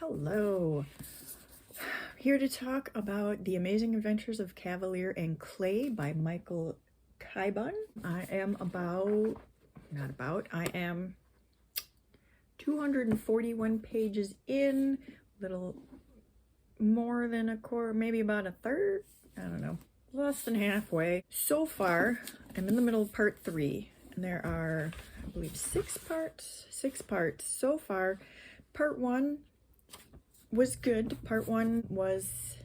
Hello. Here to talk about The Amazing Adventures of Kavalier and Clay by Michael Kybun. I am 241 pages in, little more than a quarter, maybe about a third, I don't know, less than halfway. So far, I'm in the middle of part 3, and there are, I believe, 6 parts so far. Part 1 was good. Part 1 was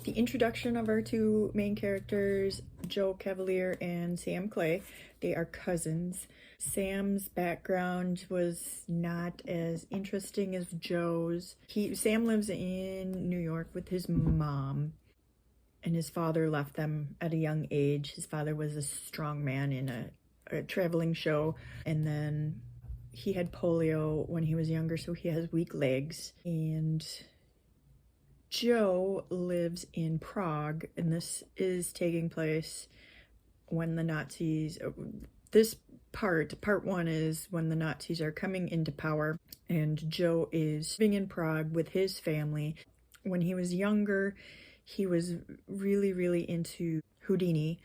the introduction of our two main characters, Joe Kavalier and Sam Clay. They are cousins. Sam's background was not as interesting as Joe's. Sam lives in New York with his mom, and his father left them at a young age. His father was a strong man in a traveling show, and then he had polio when he was younger, so he has weak legs. And Joe lives in Prague, and this is taking place when the Nazis, part 1 is when the Nazis are coming into power, and Joe is living in Prague with his family. When he was younger, he was really into Houdini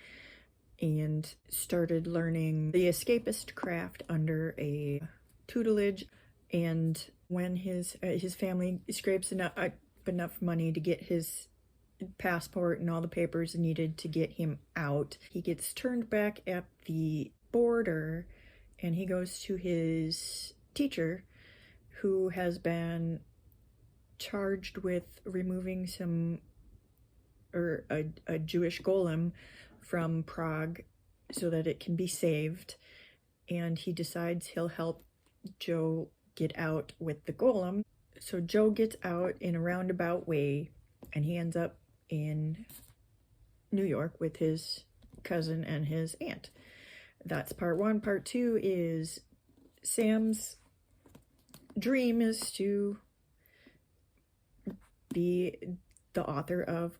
and started learning the escapist craft under a tutelage. And when his family scrapes enough money to get his passport and all the papers needed to get him out, he gets turned back at the border, and he goes to his teacher, who has been charged with removing a Jewish golem from Prague so that it can be saved. And he decides he'll help Joe get out with the golem. So Joe gets out in a roundabout way, and he ends up in New York with his cousin and his aunt. That's part 1. Part 2 is Sam's dream is to be the author of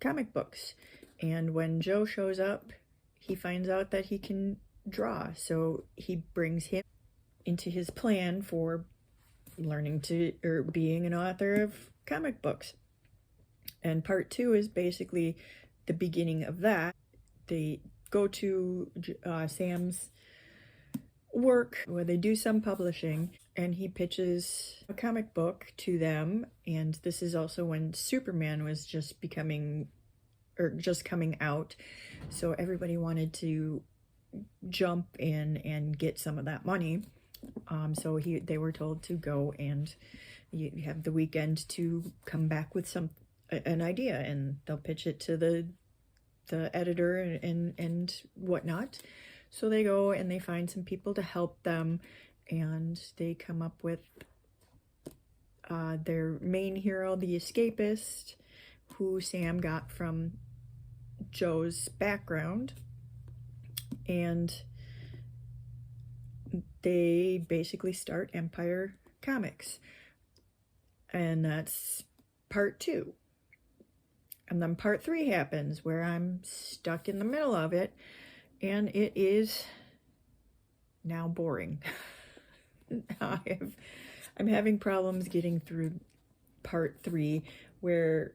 comic books. And when Joe shows up, he finds out that he can draw. So he brings him into his plan for being an author of comic books. And part 2 is basically the beginning of that. They go to Sam's work where they do some publishing, and he pitches a comic book to them. And this is also when Superman was just coming out, so everybody wanted to jump in and get some of that money. So they were told to go, and you have the weekend to come back with an idea, and they'll pitch it to the editor and whatnot. So they go and they find some people to help them, and they come up with their main hero, the escapist, who Sam got from Joe's background. And they basically start Empire Comics. And that's part 2. And then part 3 happens, where I'm stuck in the middle of it, and it is now boring. I'm having problems getting through part 3, where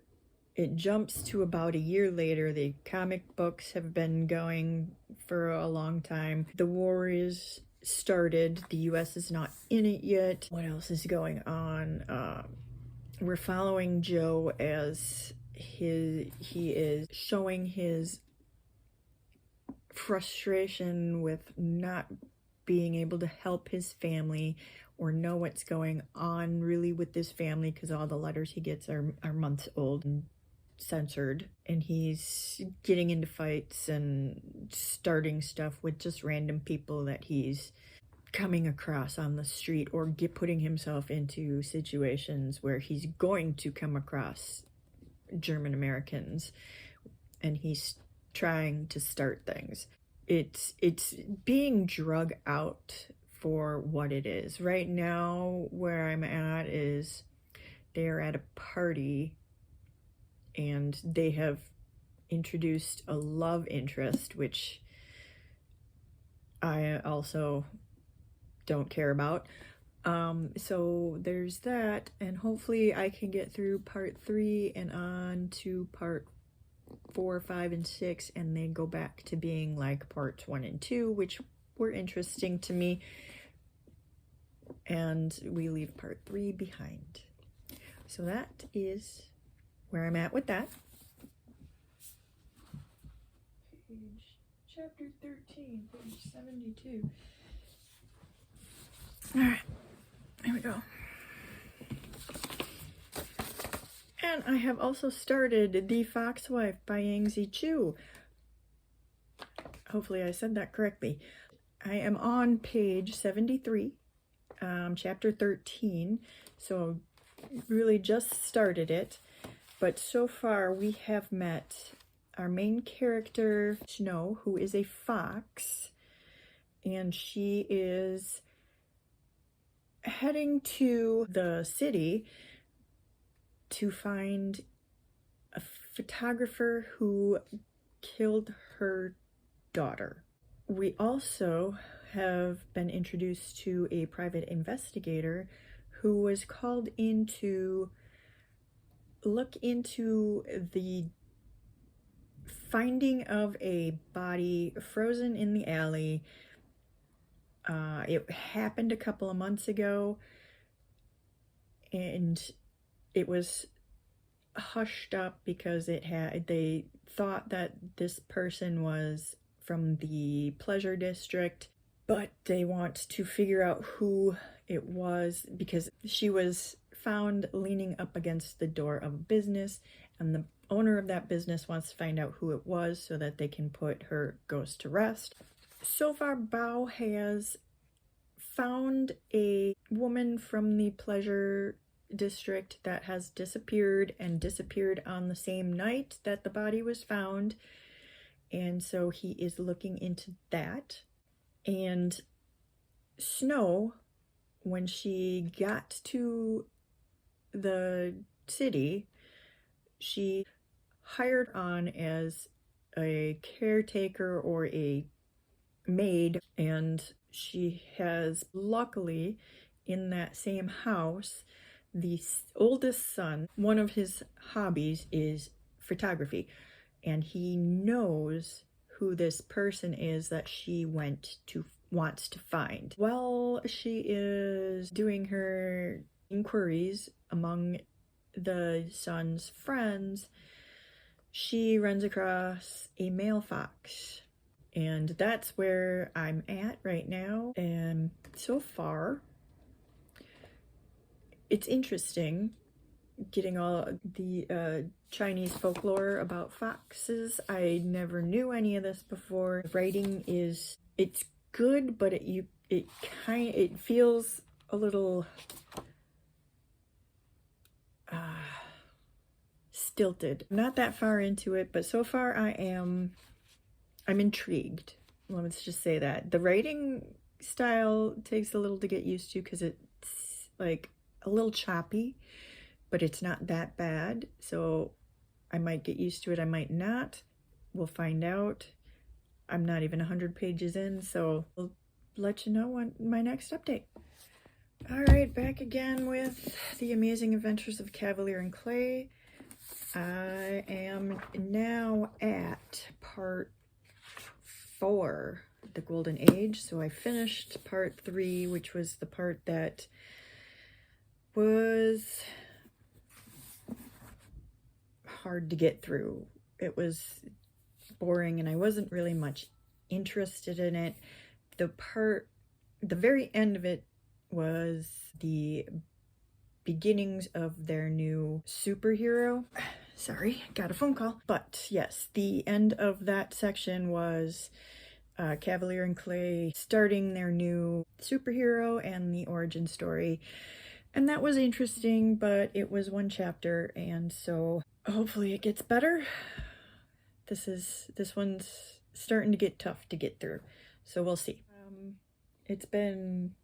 it jumps to about a year later. The comic books have been going for a long time. The war is started. The US is not in it yet. What else is going on? We're following Joe as he is showing his frustration with not being able to help his family or know what's going on really with this family, because all the letters he gets are months old and censored, and he's getting into fights and starting stuff with just random people that he's coming across on the street, or putting himself into situations where he's going to come across German Americans, and he's trying to start things. It's being drug out for what it is. Right now, where I'm at is they're at a party, and they have introduced a love interest, which I also don't care about. So there's that, and hopefully I can get through part 3 and on to part 4, 5, and 6, and they go back to being like parts 1 and 2, which were interesting to me, and we leave part 3 behind. So that is where I'm at with that. Chapter 13, page 72. Alright, here we go. And I have also started The Fox Wife by Yangzi Chu. Hopefully I said that correctly. I am on page 73, chapter 13, so really just started it. But so far we have met our main character, Snow, who is a fox, and she is heading to the city to find a photographer who killed her daughter. We also have been introduced to a private investigator who was called in to look into the finding of a body frozen in the alley. It happened a couple of months ago, and it was hushed up because they thought that this person was from the pleasure district, but they want to figure out who it was because she was found leaning up against the door of a business, and the owner of that business wants to find out who it was so that they can put her ghost to rest. So far, Bao has found a woman from the pleasure district that has disappeared on the same night that the body was found, and so he is looking into that. And Snow, when she got to the city, she hired on as a caretaker or a maid, and she has, luckily, in that same house, the oldest son. One of his hobbies is photography, and he knows who this person is that she wants to find. While she is doing her inquiries among the son's friends, she runs across a male fox, and that's where I'm at right now. And so far it's interesting getting all the Chinese folklore about foxes. I never knew any of this before. The writing it's good, but it feels a little stilted. Not that far into it, but so far I'm intrigued. Let's just say that. The writing style takes a little to get used to because it's like a little choppy, but it's not that bad. So I might get used to it, I might not. We'll find out. I'm not even 100 pages in, so I'll let you know on my next update. Alright, back again with The Amazing Adventures of Kavalier and Clay. I am now at part 4, The Golden Age. So I finished part 3, which was the part that was hard to get through. It was boring and I wasn't really much interested in it. The very end of it was the beginnings of their new superhero. Sorry, got a phone call. But yes, the end of that section was Kavalier and Clay starting their new superhero and the origin story. And that was interesting, but it was one chapter, and so hopefully it gets better. This one's starting to get tough to get through, so we'll see. It's been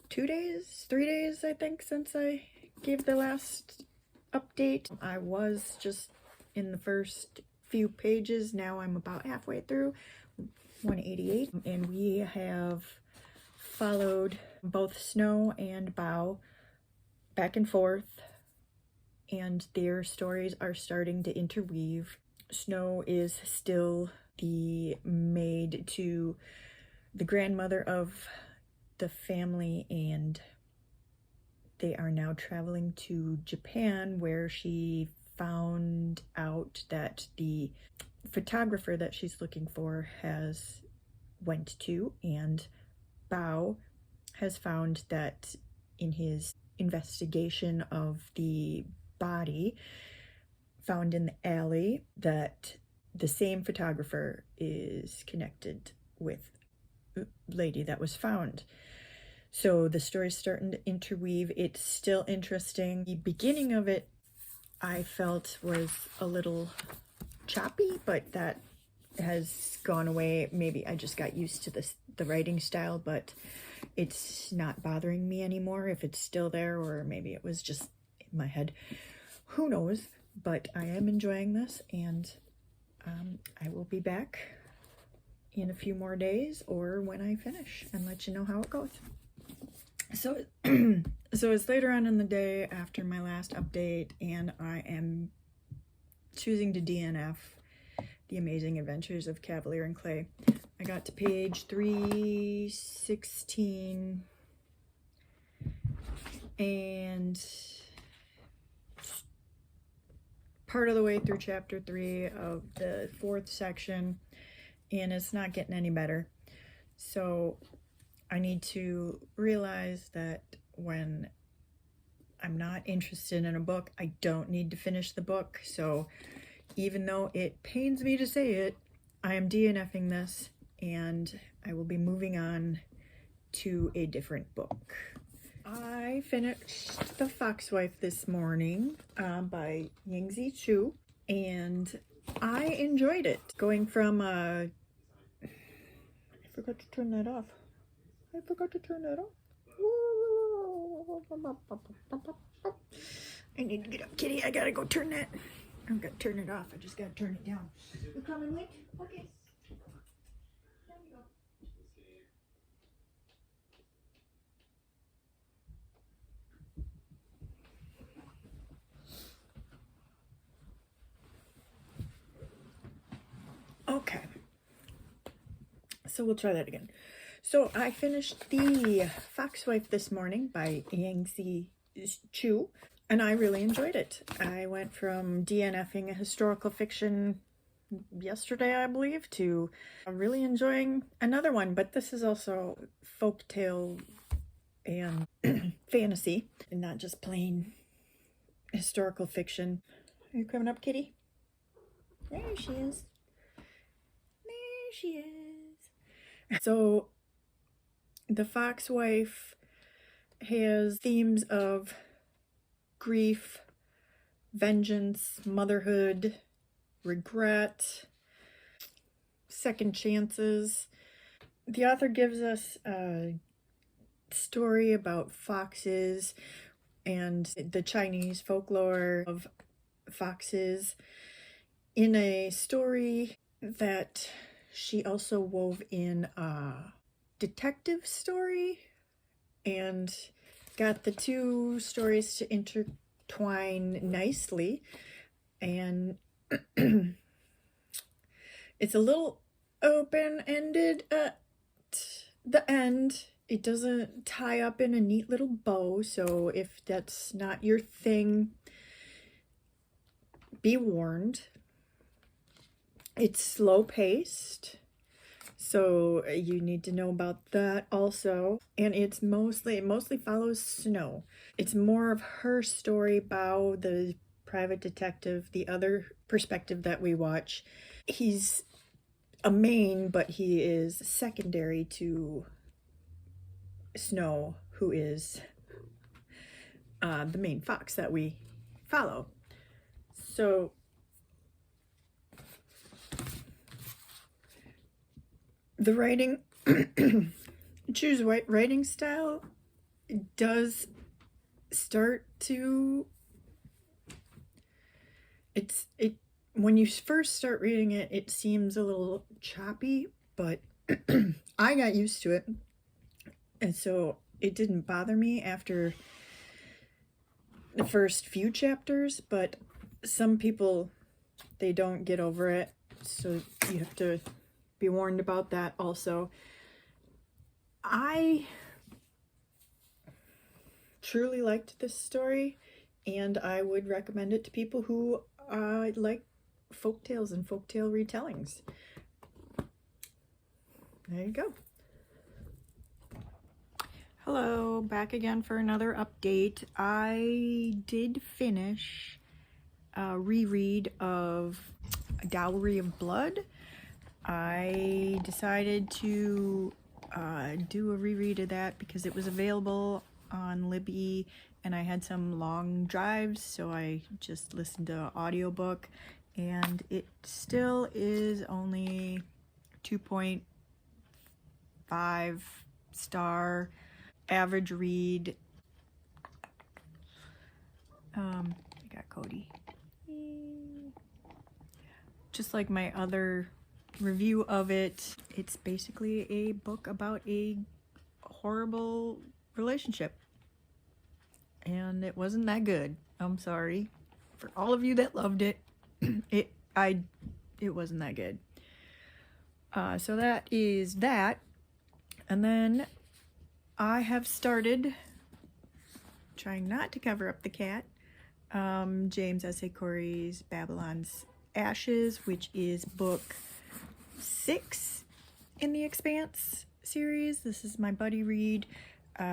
2 days, 3 days, I think, since I gave the last update. I was just in the first few pages. Now I'm about halfway through 188, and we have followed both Snow and Bao back and forth, and their stories are starting to interweave. Snow is still the maid to the grandmother of the family, and they are now traveling to Japan, where she found out that the photographer that she's looking for has went to, and Bao has found that in his investigation of the body found in the alley, that the same photographer is connected with the lady that was found. So the story's starting to interweave. It's still interesting. The beginning of it, I felt, was a little choppy, but that has gone away. Maybe I just got used to the writing style, but it's not bothering me anymore if it's still there, or maybe it was just in my head. Who knows? But I am enjoying this, and I will be back in a few more days or when I finish and let you know how it goes. So, so it's later on in the day after my last update, and I am choosing to DNF The Amazing Adventures of Kavalier and Clay. I got to page 316, and part of the way through chapter 3 of the 4th section, and it's not getting any better. So I need to realize that when I'm not interested in a book, I don't need to finish the book. So even though it pains me to say it, I am DNFing this, and I will be moving on to a different book. I finished The Foxwife this morning by Yingzi Chu, and I enjoyed it. Going from I forgot to turn that off. I need to get up, kitty. I gotta go turn that. I'm gonna turn it off. I just gotta turn it down. You coming, Link? Okay. There we go. Okay, so we'll try that again. So I finished The Foxwife this morning by Yangzi Chu, and I really enjoyed it. I went from DNFing a historical fiction yesterday, I believe, to really enjoying another one, but this is also folktale and fantasy, and not just plain historical fiction. Are you coming up, kitty? There she is. There she is. So The Foxwife has themes of grief, vengeance, motherhood, regret, second chances. The author gives us a story about foxes and the Chinese folklore of foxes in a story that she also wove in a detective story, and got the two stories to intertwine nicely. And it's a little open-ended at the end. It doesn't tie up in a neat little bow, so if that's not your thing, be warned. It's slow-paced, so you need to know about that also. And it mostly follows Snow. It's more of her story. Bao, the private detective, the other perspective that we watch, he's a main, but he is secondary to Snow, who is the main fox that we follow. So the writing, Chu's writing style does start to, when you first start reading it, it seems a little choppy, but I got used to it. And so it didn't bother me after the first few chapters, but some people, they don't get over it. So you have to be warned about that also. I truly liked this story, and I would recommend it to people who like folktales and folktale retellings. There you go. Hello, back again for another update. I did finish a reread of A Dowry of Blood. I decided to do a reread of that because it was available on Libby and I had some long drives, so I just listened to an audiobook, and it still is only 2.5 star average read. I got Cody. Just like my other review of it, it's basically a book about a horrible relationship. And it wasn't that good. I'm sorry. For all of you that loved it, it wasn't that good. So that is that. And then I have started, trying not to cover up the cat, James S.A. Corey's Babylon's Ashes, which is book 6 in the Expanse series. This is my buddy read.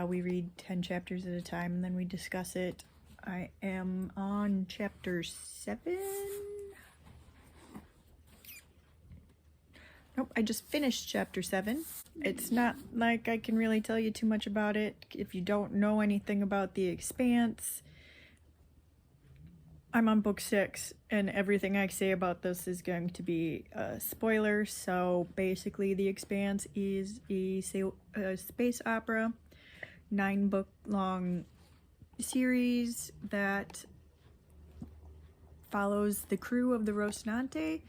We read 10 chapters at a time and then we discuss it. I am on chapter 7. Nope, I just finished chapter 7. It's not like I can really tell you too much about it if you don't know anything about the Expanse. I'm on book 6, and everything I say about this is going to be a spoiler. So basically, the Expanse is a space opera, 9-book long series that follows the crew of the Rocinante.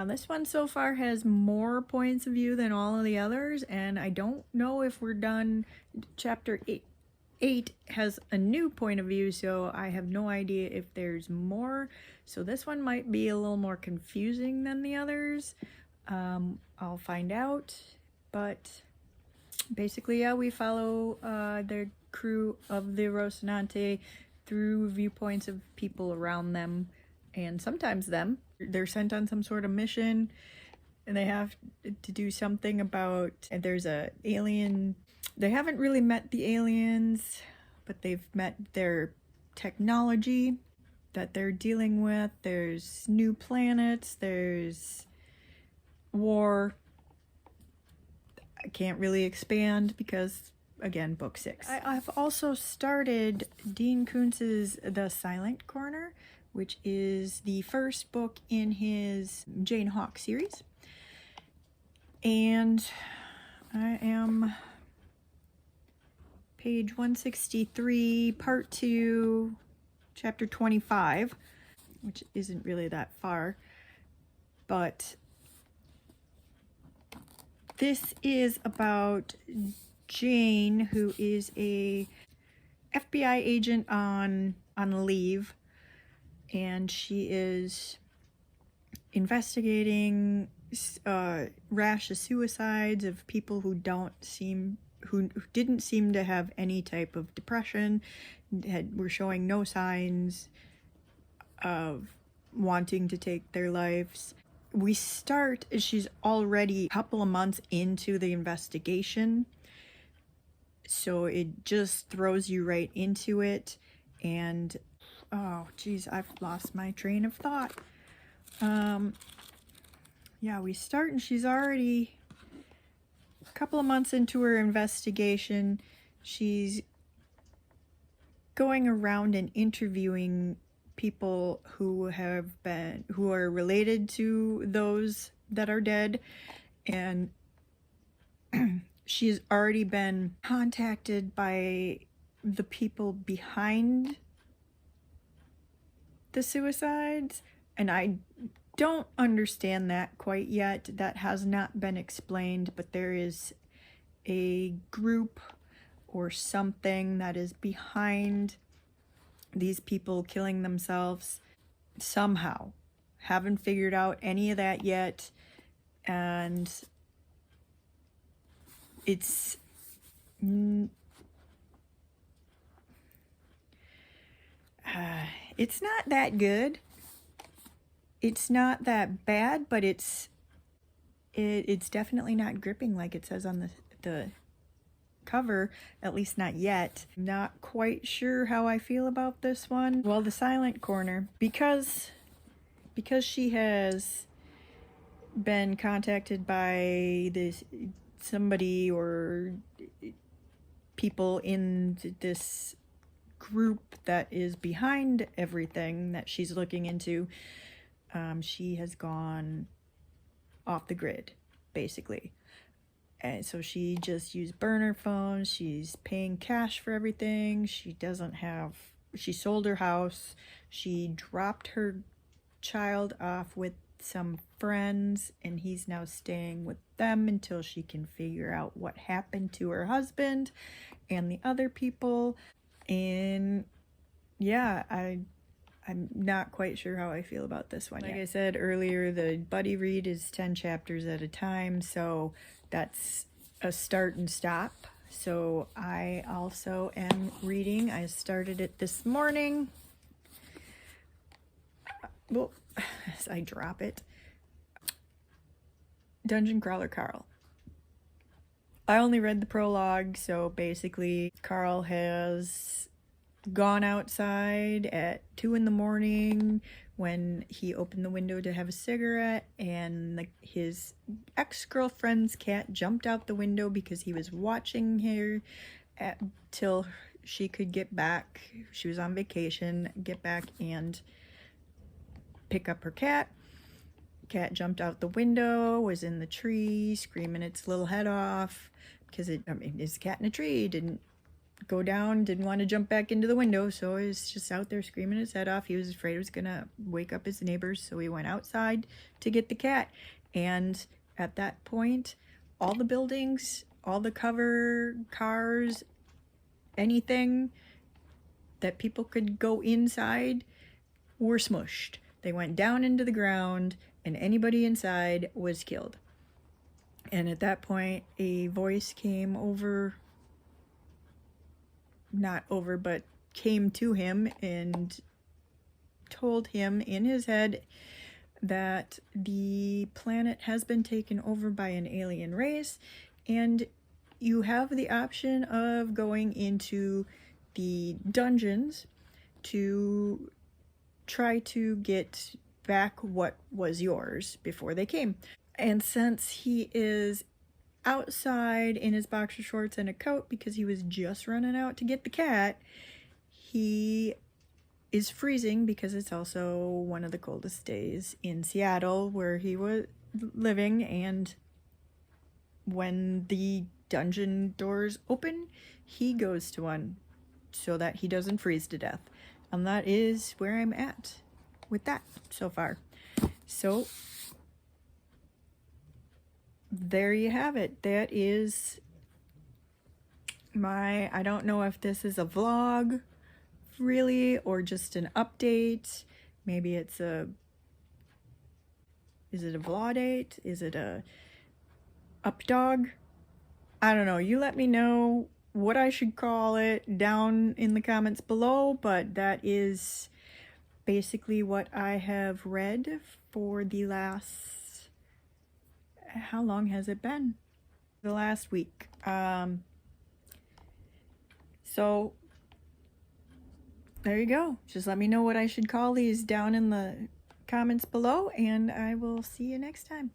This one so far has more points of view than all of the others, and I don't know if we're done. Chapter 8 has a new point of view, so I have no idea if there's more. So this one might be a little more confusing than the others. I'll find out, but basically, yeah, we follow the crew of the Rocinante through viewpoints of people around them, and sometimes them. They're sent on some sort of mission, and they have to do something about, and there's a alien. They haven't really met the aliens, but they've met their technology that they're dealing with. There's new planets, there's war. I can't really expand because, again, book 6. I've also started Dean Koontz's The Silent Corner, which is the first book in his Jane Hawk series. And I am page 163, part 2, chapter 25, which isn't really that far, but this is about Jane, who is a FBI agent on leave, and she is investigating rash of suicides of people who didn't seem to have any type of depression, were showing no signs of wanting to take their lives. We start as she's already a couple of months into the investigation, so it just throws you right into it. And oh geez, I've lost my train of thought. Yeah, we start and she's already a couple of months into her investigation. She's going around and interviewing people who are related to those that are dead, and she's already been contacted by the people behind the suicides, and I don't understand that quite yet. That has not been explained, but there is a group or something that is behind these people killing themselves somehow. Haven't figured out any of that yet, and it's it's not that good. It's not that bad, but it's definitely not gripping like it says on the cover, at least not yet. Not quite sure how I feel about this one. Well, the Silent Corner, because she has been contacted by somebody or people in this group that is behind everything that she's looking into, she has gone off the grid, basically. And so she just used burner phones. She's paying cash for everything. She sold her house. She dropped her child off with some friends, and he's now staying with them until she can figure out what happened to her husband and the other people. And yeah, I'm not quite sure how I feel about this one. Like I said earlier, the buddy read is 10 chapters at a time, so that's a start and stop. So I also am reading. I started it this morning. Well, as I drop it. Dungeon Crawler Carl. I only read the prologue, so basically Carl has gone outside at 2 in the morning when he opened the window to have a cigarette, and his ex-girlfriend's cat jumped out the window because he was watching her till she could get back. She was on vacation, get back and pick up her cat. Cat jumped out the window, was in the tree, screaming its little head off because it's a cat in a tree, didn't go down, didn't want to jump back into the window, so he was just out there screaming his head off. He was afraid it was gonna wake up his neighbors, so he went outside to get the cat. And at that point, all the buildings, all the cover cars, anything that people could go inside were smushed. They went down into the ground, and anybody inside was killed. And at that point, a voice came came to him and told him in his head that the planet has been taken over by an alien race, and you have the option of going into the dungeons to try to get back what was yours before they came. And since he is outside in his boxer shorts and a coat because he was just running out to get the cat, he is freezing because it's also one of the coldest days in Seattle where he was living. And when the dungeon doors open, he goes to one so that he doesn't freeze to death. And that is where I'm at with that so far. So there you have it. That is I don't know if this is a vlog really or just an update. Maybe is it a Vlodate? Is it a Updog? I don't know. You let me know what I should call it down in the comments below, but that is basically what I have read for the last, how long has it been? The last week. So there you go. Just let me know what I should call these down in the comments below, and I will see you next time.